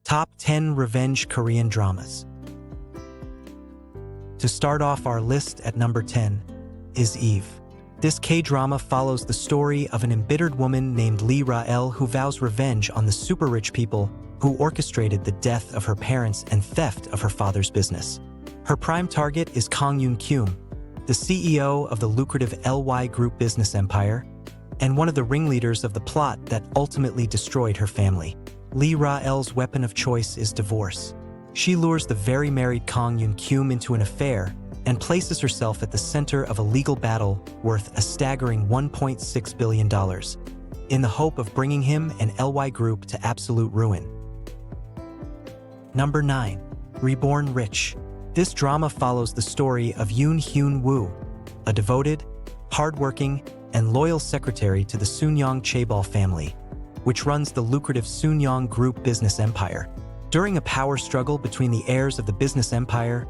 Top 10 Revenge Korean Dramas. To start off our list at number 10 is Eve. This K-drama follows the story of an embittered woman named Lee Rael who vows revenge on the super-rich people who orchestrated the death of her parents and theft of her father's business. Her prime target is Kang Yoon-kyum, the CEO of the lucrative LY Group business empire, and one of the ringleaders of the plot that ultimately destroyed her family. Lee Rael's weapon of choice is divorce. She lures the very married Kang Yoon-kyum into an affair and places herself at the center of a legal battle worth a staggering $1.6 billion, in the hope of bringing him and LY Group to absolute ruin. Number 9. Reborn Rich. This drama follows the story of Yoon Hyun-woo, a devoted, hardworking, and loyal secretary to the Soonyong chaebol family, which runs the lucrative Soonyong Group business empire. During a power struggle between the heirs of the business empire,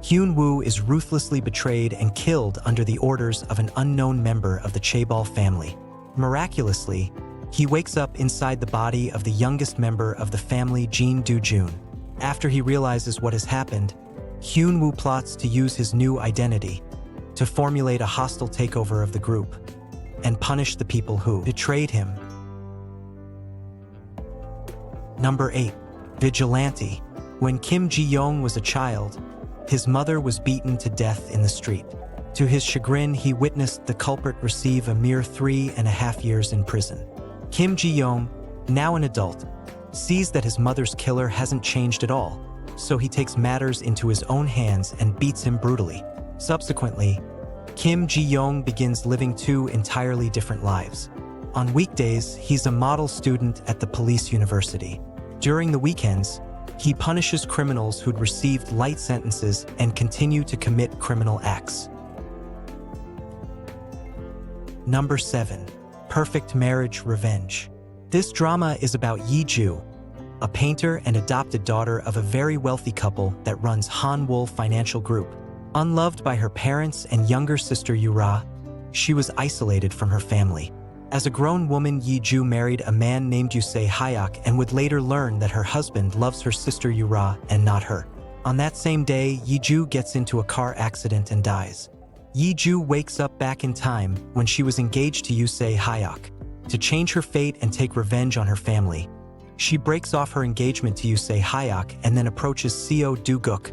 Hyun-woo is ruthlessly betrayed and killed under the orders of an unknown member of the chaebol family. Miraculously, he wakes up inside the body of the youngest member of the family, Jin Do-jun. After he realizes what has happened, Hyun-woo plots to use his new identity to formulate a hostile takeover of the group and punish the people who betrayed him. Number 8. Vigilante. When Kim Ji-young was a child, his mother was beaten to death in the street. To his chagrin, he witnessed the culprit receive a mere 3.5 years in prison. Kim Ji-young, now an adult, sees that his mother's killer hasn't changed at all, so he takes matters into his own hands and beats him brutally. Subsequently, Kim Ji-young begins living two entirely different lives. On weekdays, he's a model student at the police university. During the weekends, he punishes criminals who'd received light sentences and continue to commit criminal acts. Number 7. Perfect Marriage Revenge. This drama is about Yi-ju, a painter and adopted daughter of a very wealthy couple that runs Hanwol Financial Group. Unloved by her parents and younger sister Yura, she was isolated from her family. As a grown woman, Yi-ju married a man named Yusei Hyuk and would later learn that her husband loves her sister Yura and not her. On that same day, Yi-ju gets into a car accident and dies. Yi-ju wakes up back in time when she was engaged to Yusei Hyuk. To change her fate and take revenge on her family, she breaks off her engagement to Yusei Hyuk and then approaches Seo Do-guk,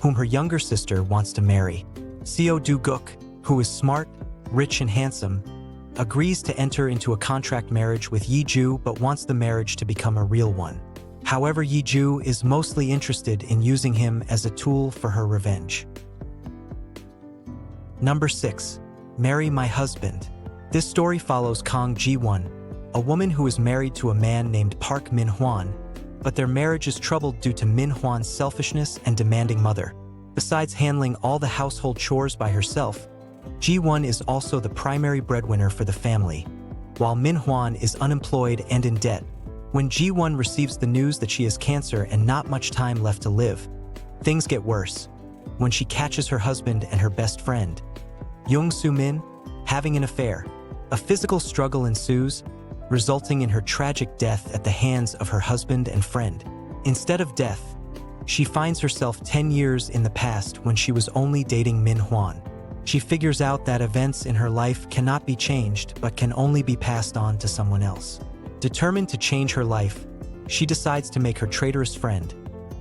whom her younger sister wants to marry. Seo Do-guk, who is smart, rich and handsome, agrees to enter into a contract marriage with Yi-ju but wants the marriage to become a real one. However, Yi-ju is mostly interested in using him as a tool for her revenge. Number 6. Marry My Husband. This story follows Kang Ji-won, a woman who is married to a man named Park Min-hwan, but their marriage is troubled due to Min-hwan's selfishness and demanding mother. Besides handling all the household chores by herself, Ji-won is also the primary breadwinner for the family, while Min-hwan is unemployed and in debt. When Ji-won receives the news that she has cancer and not much time left to live, things get worse when she catches her husband and her best friend, Young Soo-min, having an affair. A physical struggle ensues, resulting in her tragic death at the hands of her husband and friend. Instead of death, she finds herself 10 years in the past when she was only dating Min-hwan. She figures out that events in her life cannot be changed but can only be passed on to someone else. Determined to change her life, she decides to make her traitorous friend,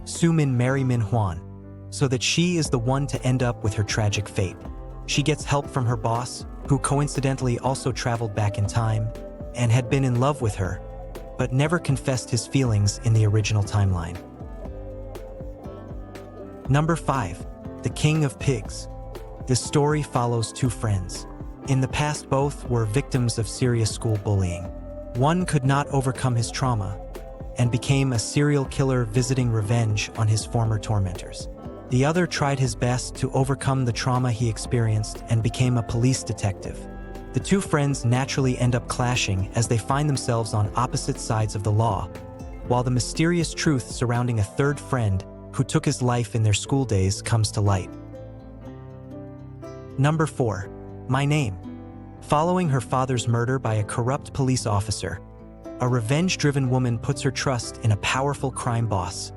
Soo-min, marry Min-hwan, so that she is the one to end up with her tragic fate. She gets help from her boss, who coincidentally also traveled back in time and had been in love with her, but never confessed his feelings in the original timeline. Number 5. The King of Pigs. This story follows two friends. In the past, both were victims of serious school bullying. One could not overcome his trauma and became a serial killer visiting revenge on his former tormentors. The other tried his best to overcome the trauma he experienced and became a police detective. The two friends naturally end up clashing as they find themselves on opposite sides of the law, while the mysterious truth surrounding a third friend who took his life in their school days comes to light. Number 4. My Name. Following her father's murder by a corrupt police officer, A revenge-driven woman puts her trust in a powerful crime boss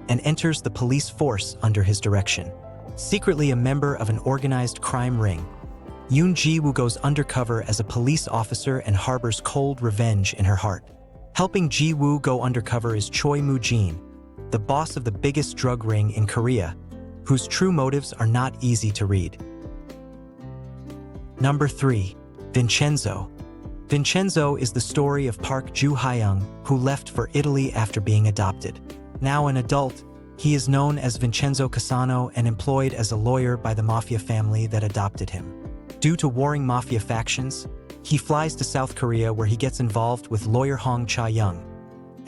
and enters the police force under his direction. Secretly a member of an organized crime ring, Yoon Ji-woo goes undercover as a police officer and harbors cold revenge in her heart. Helping Ji-woo go undercover is Choi Moo-jin, the boss of the biggest drug ring in Korea, whose true motives are not easy to read. Number 3. Vincenzo. Vincenzo is the story of Park Joo-hyung, who left for Italy after being adopted. Now an adult, he is known as Vincenzo Cassano and employed as a lawyer by the mafia family that adopted him. Due to warring mafia factions, he flies to South Korea where he gets involved with lawyer Hong Cha-young,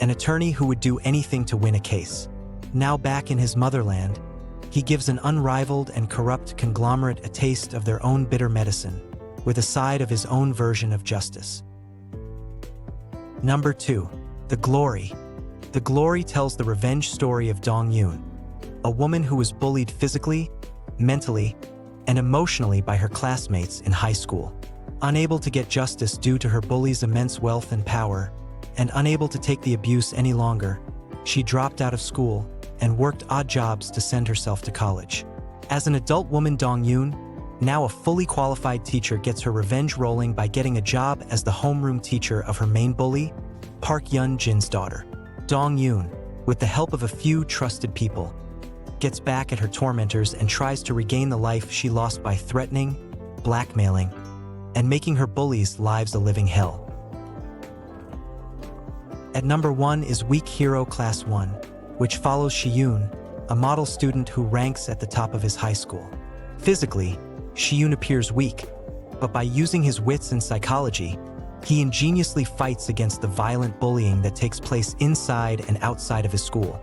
an attorney who would do anything to win a case. Now back in his motherland, he gives an unrivaled and corrupt conglomerate a taste of their own bitter medicine, with a side of his own version of justice. Number 2. The Glory. The Glory tells the revenge story of Dong-yoon, a woman who was bullied physically, mentally, and emotionally by her classmates in high school. Unable to get justice due to her bully's immense wealth and power, and unable to take the abuse any longer, she dropped out of school and worked odd jobs to send herself to college. As an adult woman, Dong-yoon, now a fully qualified teacher, gets her revenge rolling by getting a job as the homeroom teacher of her main bully, Park Yun-jin's daughter. Dong-yoon, with the help of a few trusted people, gets back at her tormentors and tries to regain the life she lost by threatening, blackmailing, and making her bullies' lives a living hell. At number 1 is Weak Hero Class 1, which follows Shi-yoon, a model student who ranks at the top of his high school. Physically, Shi-yoon appears weak, but by using his wits and psychology, he ingeniously fights against the violent bullying that takes place inside and outside of his school.